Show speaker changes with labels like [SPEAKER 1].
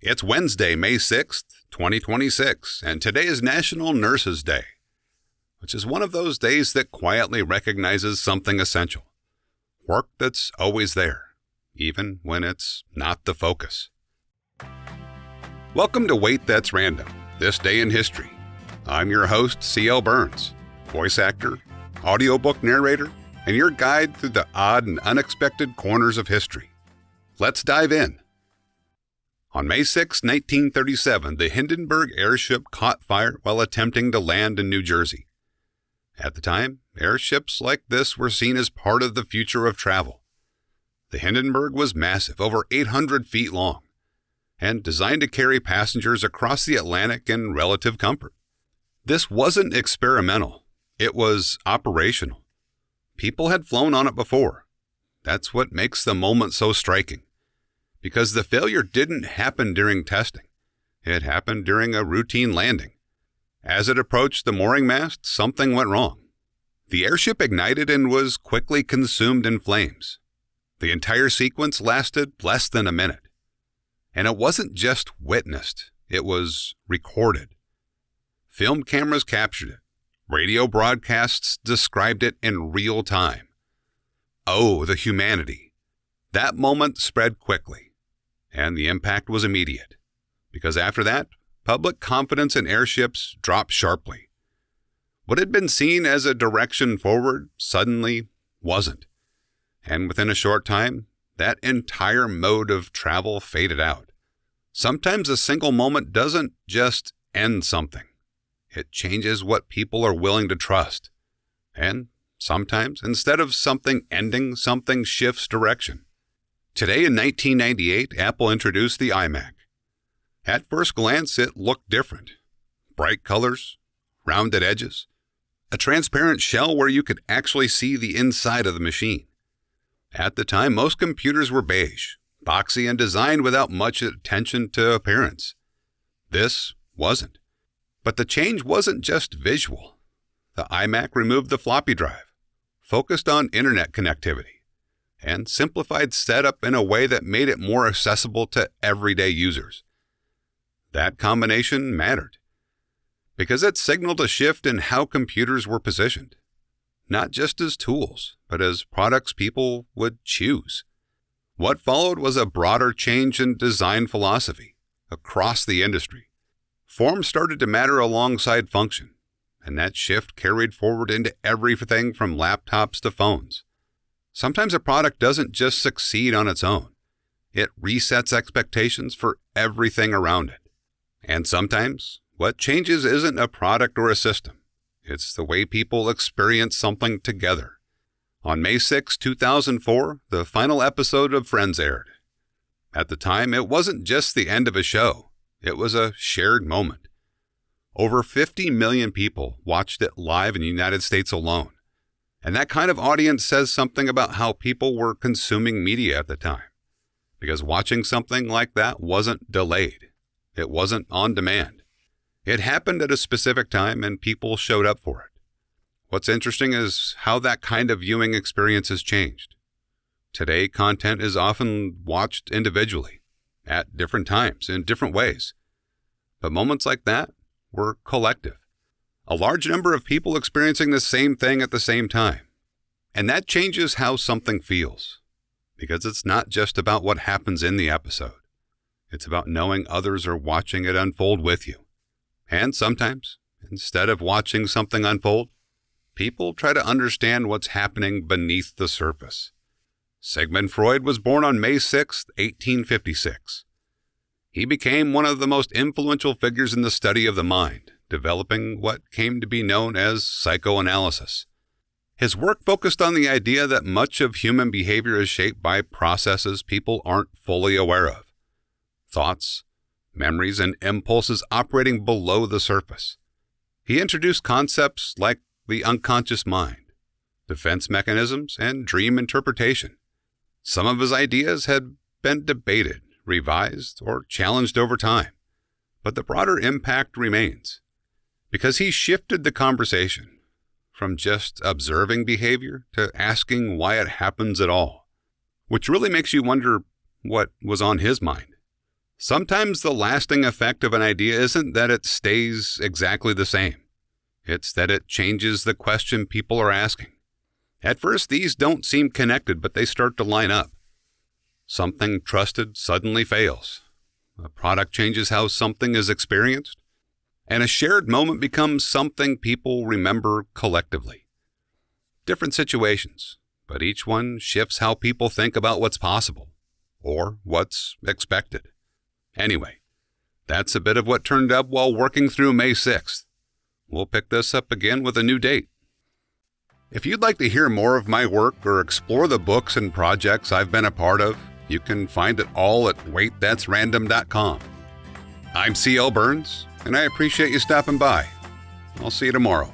[SPEAKER 1] It's Wednesday, May 6th, 2026, and today is National Nurses Day, which is one of those days that quietly recognizes something essential. Work that's always there, even when it's not the focus. Welcome to Wait That's Random, This Day in History. I'm your host, C.L. Burns, voice actor, audiobook narrator, and your guide through the odd and unexpected corners of history. Let's dive in. On May 6, 1937, the Hindenburg airship caught fire while attempting to land in New Jersey. At the time, airships like this were seen as part of the future of travel. The Hindenburg was massive, over 800 feet long, and designed to carry passengers across the Atlantic in relative comfort. This wasn't experimental. It was operational. People had flown on it before. That's what makes the moment so striking. Because the failure didn't happen during testing. It happened during a routine landing. As it approached the mooring mast, something went wrong. The airship ignited and was quickly consumed in flames. The entire sequence lasted less than a minute. And it wasn't just witnessed, it was recorded. Film cameras captured it. Radio broadcasts described it in real time. Oh, the humanity. That moment spread quickly. And the impact was immediate, because after that, public confidence in airships dropped sharply. What had been seen as a direction forward suddenly wasn't. And within a short time, that entire mode of travel faded out. Sometimes a single moment doesn't just end something. It changes what people are willing to trust. And sometimes, instead of something ending, something shifts direction. Today in 1998, Apple introduced the iMac. At first glance, it looked different. Bright colors, rounded edges, a transparent shell where you could actually see the inside of the machine. At the time, most computers were beige, boxy, and designed without much attention to appearance. This wasn't. But the change wasn't just visual. The iMac removed the floppy drive, focused on internet connectivity, and simplified setup in a way that made it more accessible to everyday users. That combination mattered, because it signaled a shift in how computers were positioned, not just as tools, but as products people would choose. What followed was a broader change in design philosophy across the industry. Form started to matter alongside function, and that shift carried forward into everything from laptops to phones. Sometimes a product doesn't just succeed on its own. It resets expectations for everything around it. And sometimes, what changes isn't a product or a system. It's the way people experience something together. On May 6, 2004, the final episode of Friends aired. At the time, it wasn't just the end of a show. It was a shared moment. Over 50 million people watched it live in the United States alone. And that kind of audience says something about how people were consuming media at the time. Because watching something like that wasn't delayed. It wasn't on demand. It happened at a specific time and people showed up for it. What's interesting is how that kind of viewing experience has changed. Today, content is often watched individually, at different times, in different ways. But moments like that were collective. A large number of people experiencing the same thing at the same time. And that changes how something feels. Because it's not just about what happens in the episode. It's about knowing others are watching it unfold with you. And sometimes, instead of watching something unfold, people try to understand what's happening beneath the surface. Sigmund Freud was born on May 6, 1856. He became one of the most influential figures in the study of the mind, developing what came to be known as psychoanalysis. His work focused on the idea that much of human behavior is shaped by processes people aren't fully aware of. Thoughts, memories, and impulses operating below the surface. He introduced concepts like the unconscious mind, defense mechanisms, and dream interpretation. Some of his ideas had been debated, revised, or challenged over time, but the broader impact remains. Because he shifted the conversation from just observing behavior to asking why it happens at all, which really makes you wonder what was on his mind. Sometimes the lasting effect of an idea isn't that it stays exactly the same. It's that it changes the question people are asking. At first, these don't seem connected, but they start to line up. Something trusted suddenly fails. A product changes how something is experienced. And a shared moment becomes something people remember collectively. Different situations, but each one shifts how people think about what's possible, or what's expected. Anyway, that's a bit of what turned up while working through May 6th. We'll pick this up again with a new date. If you'd like to hear more of my work or explore the books and projects I've been a part of, you can find it all at waitthat'srandom.com. I'm C.L. Burns, and I appreciate you stopping by. I'll see you tomorrow.